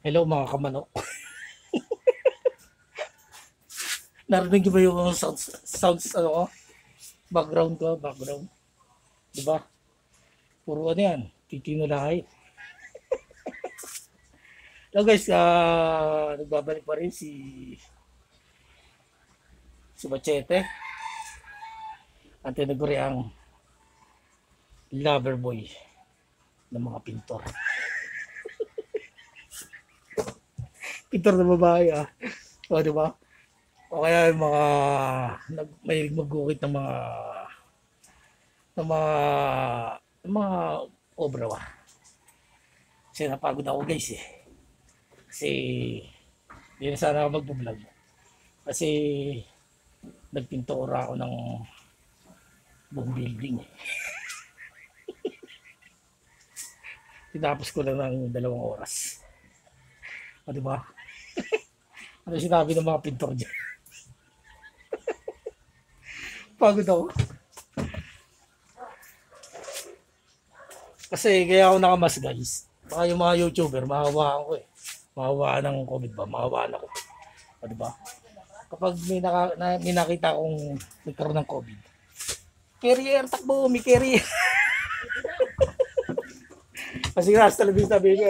Hello mga kamanok. Narinig niyo ba yung sounds ano ko? Background ko, background. Di ba? Puro ano yan, titino lahay. So guys, nagbabalik pa rin si Machete. Ang tinaguri ang lover boy ng mga pintor. Pintor na babae O, di ba? O kaya yung mga mahilig maggukit ng ng mga ng mga obra ba. Kasi napagod ako guys Kasi hindi na sana ako mag-vlog. Kasi nagpintura ako ng buong building. Tinapos ko lang ng 2 oras. O, di ba? Ano sinabi ng mga pintor dyan? Pagod ako. Kasi kaya ako nakamas guys. Baka yung mga YouTuber, mahawaan ko Mahawaan ng COVID ba? Mahawaan ako. O, diba? Kapag may nakita akong nagkaroon ng COVID. Carrier, takbo, may carrier. Kasi nga, sa labis na baby,